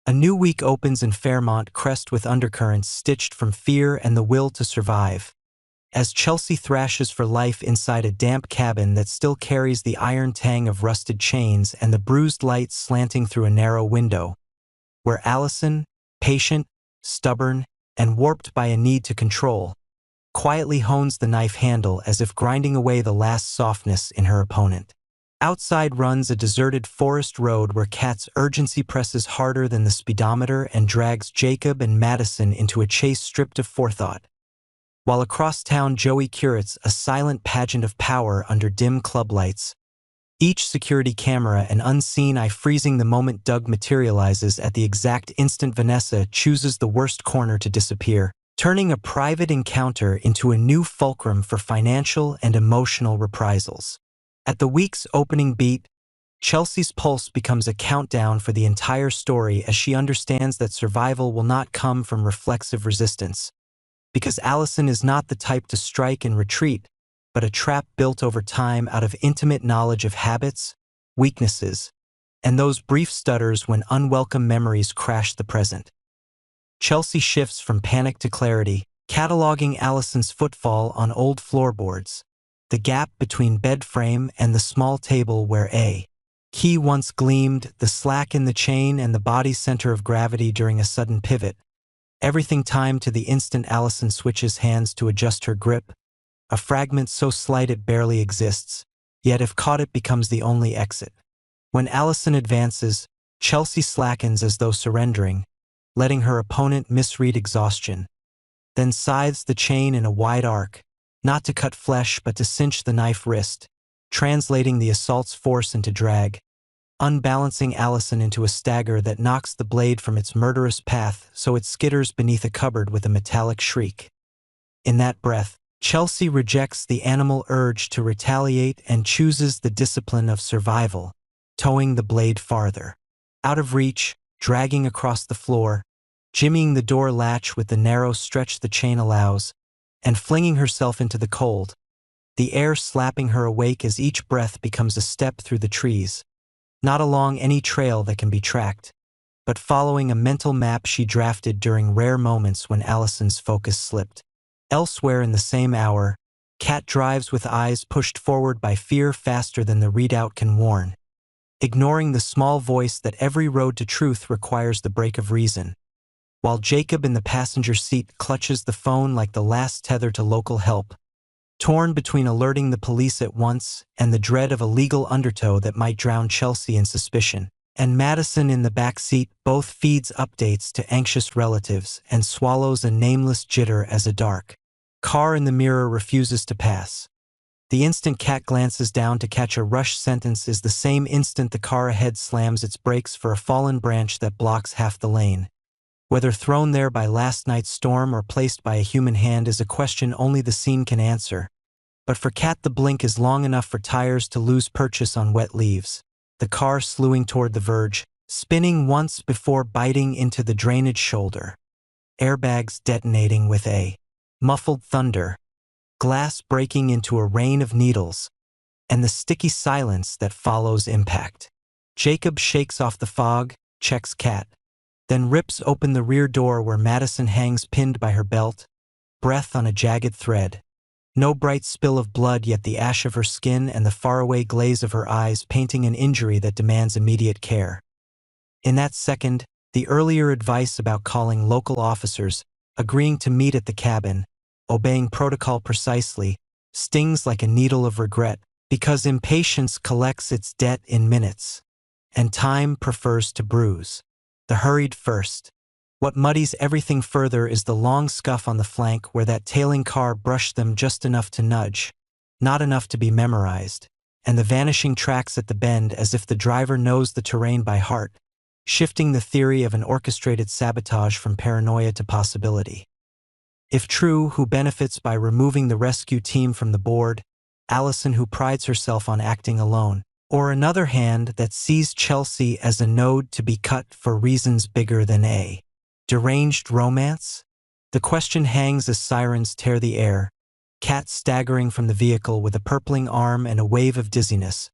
A new week opens in Fairmont, crest with undercurrents stitched from fear and the will to survive. As Chelsea thrashes for life inside a damp cabin that still carries the iron tang of rusted chains and the bruised light slanting through a narrow window, where Allison, patient, stubborn, and warped by a need to control, quietly hones the knife handle as if grinding away the last softness in her opponent. Outside runs a deserted forest road where Kat's urgency presses harder than the speedometer and drags Jacob and Madison into a chase stripped of forethought. While across town Joey curates a silent pageant of power under dim club lights, each security camera an unseen eye freezing the moment Doug materializes at the exact instant Vanessa chooses the worst corner to disappear, turning a private encounter into a new fulcrum for financial and emotional reprisals. At the week's opening beat, Chelsea's pulse becomes a countdown for the entire story as she understands that survival will not come from reflexive resistance. Because Allison is not the type to strike and retreat, but a trap built over time out of intimate knowledge of habits, weaknesses, and those brief stutters when unwelcome memories crash the present. Chelsea shifts from panic to clarity, cataloging Allison's footfall on old floorboards, the gap between bed frame and the small table where a key once gleamed, the slack in the chain and the body's center of gravity during a sudden pivot. Everything timed to the instant Allison switches hands to adjust her grip, a fragment so slight it barely exists, yet if caught it becomes the only exit. When Allison advances, Chelsea slackens as though surrendering, letting her opponent misread exhaustion, then scythes the chain in a wide arc, not to cut flesh but to cinch the knife wrist, translating the assault's force into drag, unbalancing Allison into a stagger that knocks the blade from its murderous path so it skitters beneath a cupboard with a metallic shriek. In that breath, Chelsea rejects the animal urge to retaliate and chooses the discipline of survival, towing the blade farther. Out of reach, dragging across the floor, jimmying the door latch with the narrow stretch the chain allows, and flinging herself into the cold, the air slapping her awake as each breath becomes a step through the trees, not along any trail that can be tracked, but following a mental map she drafted during rare moments when Allison's focus slipped. Elsewhere in the same hour, Kat drives with eyes pushed forward by fear faster than the readout can warn, ignoring the small voice that every road to truth requires the break of reason, while Jacob in the passenger seat clutches the phone like the last tether to local help, torn between alerting the police at once and the dread of a legal undertow that might drown Chelsea in suspicion. And Madison in the back seat both feeds updates to anxious relatives and swallows a nameless jitter as a dark car in the mirror refuses to pass. The instant Kat glances down to catch a rush sentence is the same instant the car ahead slams its brakes for a fallen branch that blocks half the lane. Whether thrown there by last night's storm or placed by a human hand is a question only the scene can answer. But for Kat, the blink is long enough for tires to lose purchase on wet leaves, the car slewing toward the verge, spinning once before biting into the drainage shoulder, airbags detonating with a muffled thunder, glass breaking into a rain of needles, and the sticky silence that follows impact. Jacob shakes off the fog, checks Kat, then rips open the rear door where Madison hangs pinned by her belt, breath on a jagged thread. No bright spill of blood, yet the ash of her skin and the faraway glaze of her eyes painting an injury that demands immediate care. In that second, the earlier advice about calling local officers, agreeing to meet at the cabin, obeying protocol precisely, stings like a needle of regret, because impatience collects its debt in minutes, and time prefers to bruise the hurried first. What muddies everything further is the long scuff on the flank where that tailing car brushed them just enough to nudge, not enough to be memorized, and the vanishing tracks at the bend as if the driver knows the terrain by heart, shifting the theory of an orchestrated sabotage from paranoia to possibility. If true, who benefits by removing the rescue team from the board? Allison, who prides herself on acting alone, or another hand that sees Chelsea as a node to be cut for reasons bigger than a deranged romance? The question hangs as sirens tear the air, Kat staggering from the vehicle with a purpling arm and a wave of dizziness,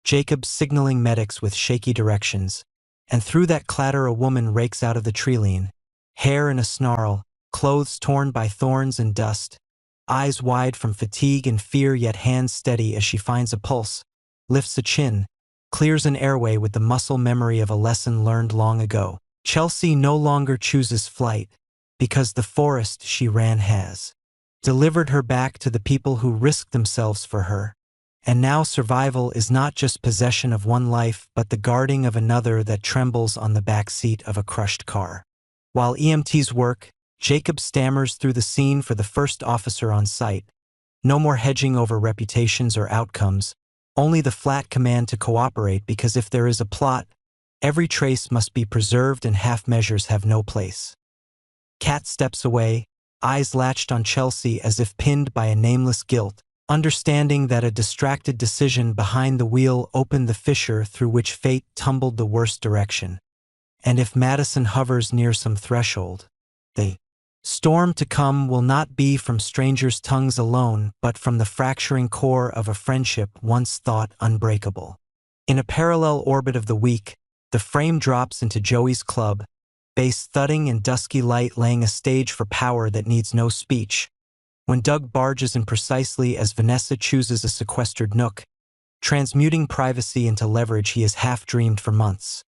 Jacob signaling medics with shaky directions, and through that clatter a woman rakes out of the treeline, hair in a snarl, clothes torn by thorns and dust, eyes wide from fatigue and fear yet hands steady as she finds a pulse, lifts a chin, clears an airway with the muscle memory of a lesson learned long ago. Chelsea no longer chooses flight, because the forest she ran has delivered her back to the people who risked themselves for her. And now survival is not just possession of one life but the guarding of another that trembles on the back seat of a crushed car. While EMTs work, Jacob stammers through the scene for the first officer on site. No more hedging over reputations or outcomes, only the flat command to cooperate because if there is a plot, every trace must be preserved and half measures have no place. Kat steps away, eyes latched on Chelsea as if pinned by a nameless guilt, understanding that a distracted decision behind the wheel opened the fissure through which fate tumbled the worst direction. And if Madison hovers near some threshold, the storm to come will not be from strangers' tongues alone, but from the fracturing core of a friendship once thought unbreakable. In a parallel orbit of the week, the frame drops into Joey's club, bass thudding and dusky light laying a stage for power that needs no speech. When Doug barges in precisely as Vanessa chooses a sequestered nook, transmuting privacy into leverage he has half-dreamed for months.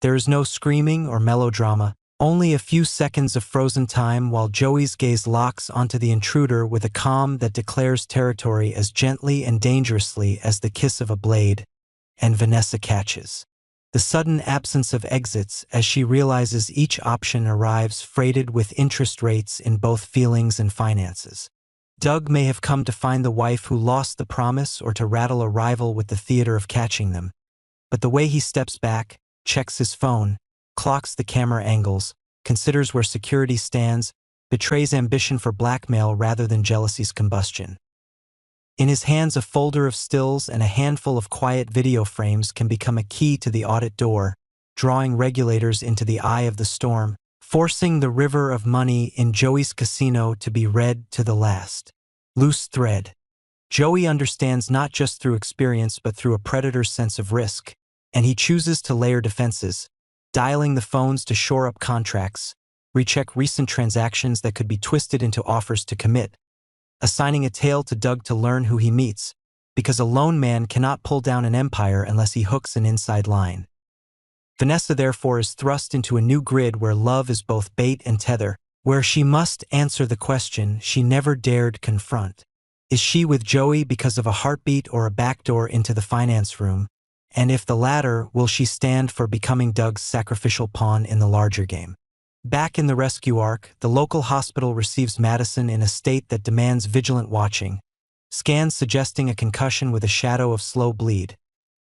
There is no screaming or melodrama, only a few seconds of frozen time while Joey's gaze locks onto the intruder with a calm that declares territory as gently and dangerously as the kiss of a blade, and Vanessa catches the sudden absence of exits as she realizes each option arrives freighted with interest rates in both feelings and finances. Doug may have come to find the wife who lost the promise or to rattle a rival with the theater of catching them, but the way he steps back, checks his phone, clocks the camera angles, considers where security stands, betrays ambition for blackmail rather than jealousy's combustion. In his hands, a folder of stills and a handful of quiet video frames can become a key to the audit door, drawing regulators into the eye of the storm, forcing the river of money in Joey's casino to be read to the last loose thread. Joey understands not just through experience but through a predator's sense of risk, and he chooses to layer defenses, dialing the phones to shore up contracts, recheck recent transactions that could be twisted into offers to commit, assigning a tail to Doug to learn who he meets, because a lone man cannot pull down an empire unless he hooks an inside line. Vanessa therefore is thrust into a new grid where love is both bait and tether, where she must answer the question she never dared confront. Is she with Joey because of a heartbeat or a backdoor into the finance room? And if the latter, will she stand for becoming Doug's sacrificial pawn in the larger game? Back in the rescue arc, the local hospital receives Madison in a state that demands vigilant watching, scans suggesting a concussion with a shadow of slow bleed,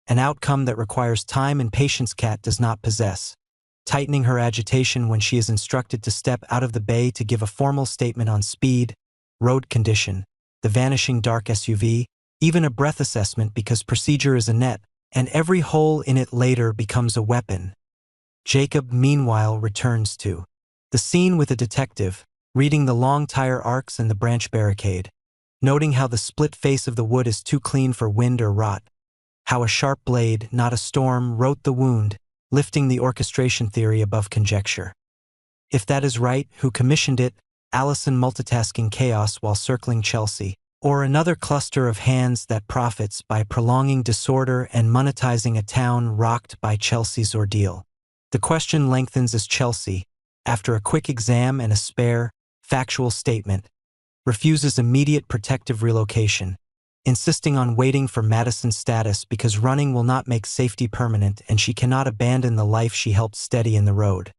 an outcome that requires time and patience Kat does not possess, tightening her agitation when she is instructed to step out of the bay to give a formal statement on speed, road condition, the vanishing dark SUV, even a breath assessment because procedure is a net, and every hole in it later becomes a weapon. Jacob, meanwhile, returns to the scene with a detective, reading the long tire arcs and the branch barricade, noting how the split face of the wood is too clean for wind or rot, how a sharp blade, not a storm, wrote the wound, lifting the orchestration theory above conjecture. If that is right, who commissioned it? Allison multitasking chaos while circling Chelsea, or another cluster of hands that profits by prolonging disorder and monetizing a town rocked by Chelsea's ordeal. The question lengthens as Chelsea, after a quick exam and a spare, factual statement, refuses immediate protective relocation, insisting on waiting for Madison's status because running will not make safety permanent and she cannot abandon the life she helped steady in the road.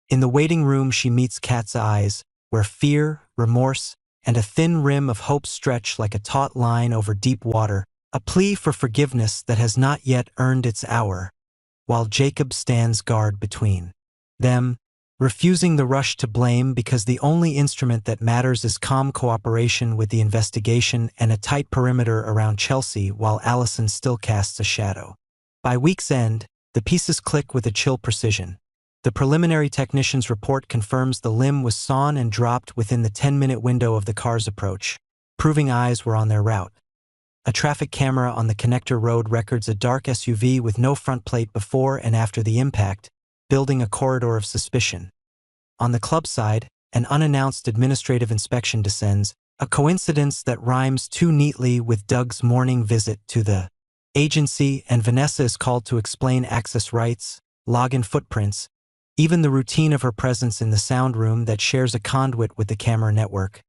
In the waiting room she meets Kat's eyes, where fear, remorse, and a thin rim of hope stretch like a taut line over deep water, a plea for forgiveness that has not yet earned its hour, while Jacob stands guard between them, refusing the rush to blame because the only instrument that matters is calm cooperation with the investigation and a tight perimeter around Chelsea while Allison still casts a shadow. By week's end, the pieces click with a chill precision. The preliminary technician's report confirms the limb was sawn and dropped within the 10-minute window of the car's approach, proving eyes were on their route. A traffic camera on the connector road records a dark SUV with no front plate before and after the impact, building a corridor of suspicion. On the club side, an unannounced administrative inspection descends, a coincidence that rhymes too neatly with Doug's morning visit to the agency, and Vanessa is called to explain access rights, login footprints, even the routine of her presence in the sound room that shares a conduit with the camera network,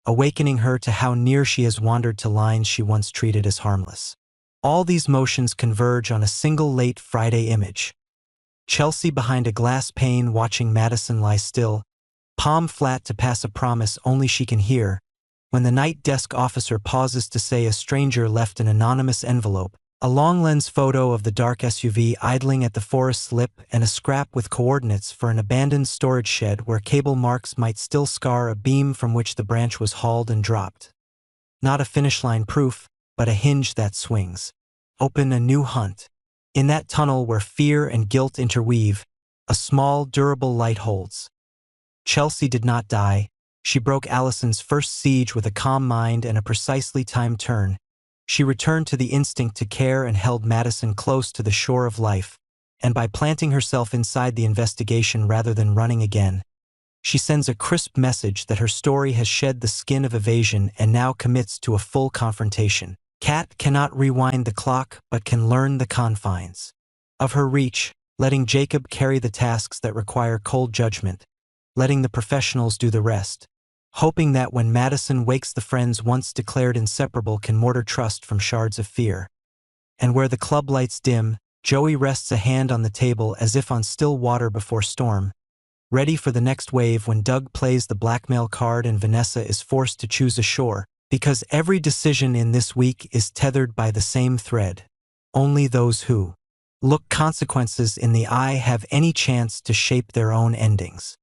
awakening her to how near she has wandered to lines she once treated as harmless. All these motions converge on a single late Friday image. Chelsea behind a glass pane watching Madison lie still, palm flat to pass a promise only she can hear, when the night desk officer pauses to say a stranger left an anonymous envelope, a long-lens photo of the dark SUV idling at the forest lip, and a scrap with coordinates for an abandoned storage shed where cable marks might still scar a beam from which the branch was hauled and dropped. Not a finish line proof, but a hinge that swings. Open a new hunt. In that tunnel where fear and guilt interweave, a small, durable light holds. Chelsea did not die. She broke Allison's first siege with a calm mind and a precisely timed turn. She returned to the instinct to care and held Madison close to the shore of life, and by planting herself inside the investigation rather than running again, she sends a crisp message that her story has shed the skin of evasion and now commits to a full confrontation. Kat cannot rewind the clock but can learn the confines of her reach, letting Jacob carry the tasks that require cold judgment, letting the professionals do the rest, hoping that when Madison wakes the friends once declared inseparable can mortar trust from shards of fear. And where the club lights dim, Joey rests a hand on the table as if on still water before storm, ready for the next wave when Doug plays the blackmail card and Vanessa is forced to choose a shore, because every decision in this week is tethered by the same thread. Only those who look consequences in the eye have any chance to shape their own endings.